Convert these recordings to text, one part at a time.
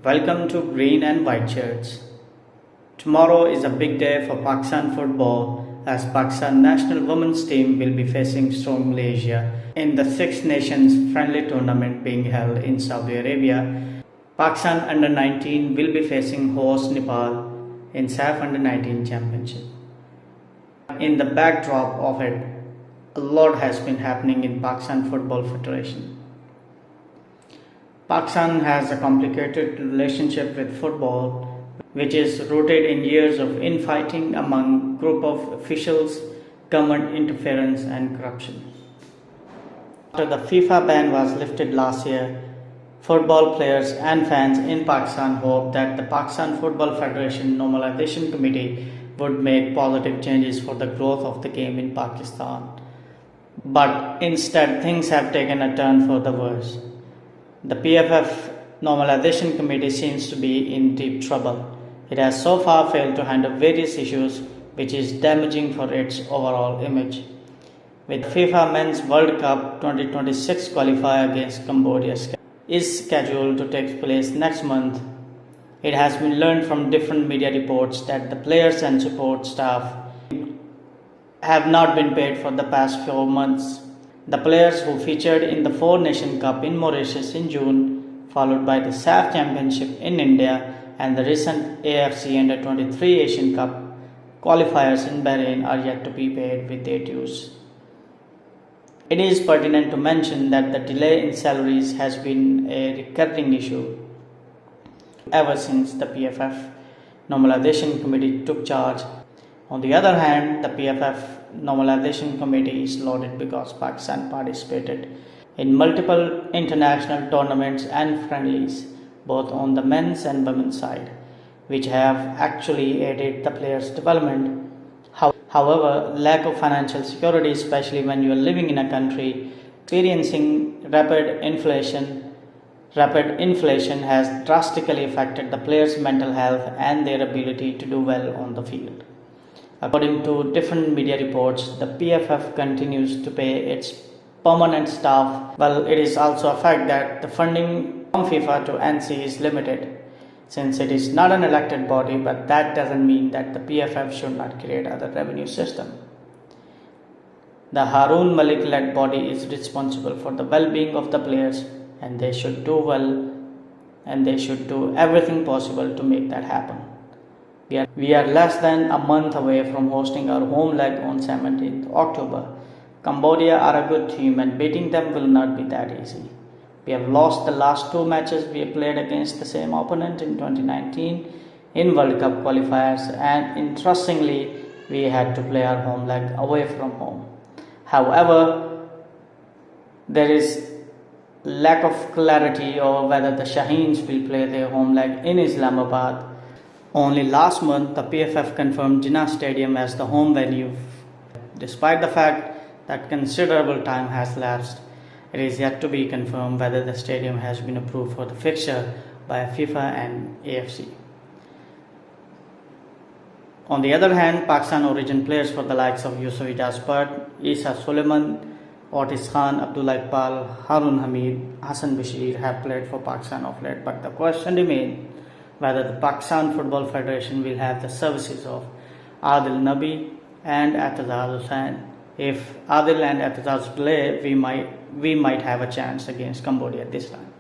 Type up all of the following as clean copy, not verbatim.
Welcome to Green and White Shirts. Tomorrow is a big day for Pakistan football as Pakistan national women's team will be facing strong Malaysia in the Six Nations friendly tournament being held in Saudi Arabia. Pakistan under 19 will be facing host Nepal in SAF under 19 championship. In the backdrop of it, a lot has been happening in Pakistan Football Federation. Pakistan has a complicated relationship with football, which is rooted in years of infighting among group of officials, government interference and corruption. After the FIFA ban was lifted last year, football players and fans in Pakistan hoped that the Pakistan Football Federation Normalization Committee would make positive changes for the growth of the game in Pakistan. But instead, things have taken a turn for the worse. The PFF Normalization Committee seems to be in deep trouble. It has so far failed to handle various issues, which is damaging for its overall image. With FIFA Men's World Cup 2026 qualifier against Cambodia is scheduled to take place next month, it has been learned from different media reports that the players and support staff have not been paid for the past 4 months. The players who featured in the Four Nation Cup in Mauritius in June, followed by the SAF Championship in India and the recent AFC Under 23 Asian Cup qualifiers in Bahrain are yet to be paid with their dues. It is pertinent to mention that the delay in salaries has been a recurring issue ever since the PFF Normalization Committee took charge. On the other hand, the PFF Normalization Committee is lauded because Pakistan participated in multiple international tournaments and friendlies, both on the men's and women's side, which have actually aided the players' development. However, lack of financial security, especially when you are living in a country experiencing rapid inflation has drastically affected the players' mental health and their ability to do well on the field. According to different media reports, the PFF continues to pay its permanent staff. Well, it is also a fact that the funding from FIFA to NC is limited, since it is not an elected body, but that doesn't mean that the PFF should not create other revenue system. The Harun Malik-led body is responsible for the well-being of the players, and they should do well, and they should do everything possible to make that happen. We are less than a month away from hosting our home leg on 17th October. Cambodia are a good team and beating them will not be that easy. We have lost the last 2 matches we played against the same opponent in 2019 in World Cup qualifiers, and interestingly, we had to play our home leg away from home. However, there is lack of clarity over whether the Shaheens will play their home leg in Islamabad. Only last month, the PFF confirmed Jinnah Stadium as the home venue. Despite the fact that considerable time has elapsed, it is yet to be confirmed whether the stadium has been approved for the fixture by FIFA and AFC. On the other hand, Pakistan origin players for the likes of Yousuf Ijaz Butt, Esah Suliman, Otis Khan, Abdullah Iqbal, Harun Hamid, Hasan Basheer have played for Pakistan of late, but the question remains whether the Pakistan Football Federation will have the services of Adil Nabi and Hussain. If Adil and Etzaz play, we might have a chance against Cambodia this time.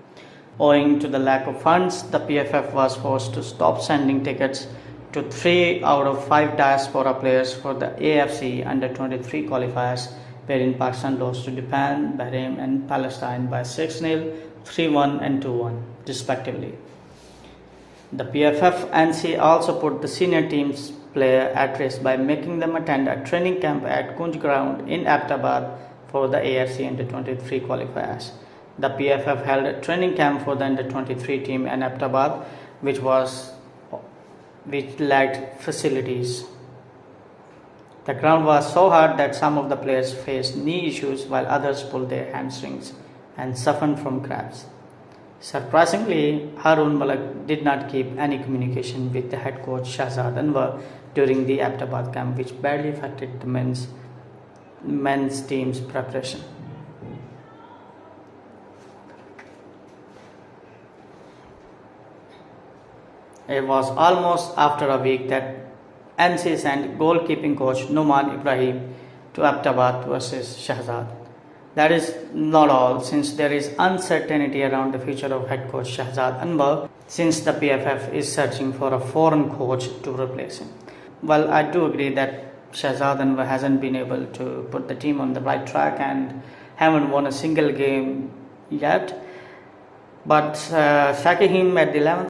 Owing to the lack of funds, the PFF was forced to stop sending tickets to 3 out of 5 diaspora players for the AFC under 23 qualifiers, wherein Pakistan lost to Japan, Bahrain and Palestine by 6-0, 3-1 and 2-1 respectively. The PFF NC also put the senior team's player at risk by making them attend a training camp at Kunj Ground in Ahmedabad for the AFC Under 23 qualifiers. The PFF held a training camp for the Under 23 team in Ahmedabad, which lacked facilities. The ground was so hard that some of the players faced knee issues while others pulled their hamstrings and suffered from cramps. Surprisingly, Harun Hamid did not keep any communication with the head coach Shahzad Anwar during the Ahmedabad camp, which badly affected the men's team's preparation. It was almost after a week that NC sent goalkeeping coach Numan Ibrahim to Ahmedabad versus Shahzad. That is not all, since there is uncertainty around the future of head coach Shahzad Anwar, since the PFF is searching for a foreign coach to replace him. Well, I do agree that Shahzad Anwar hasn't been able to put the team on the right track and haven't won a single game yet. But sacking him at the 11th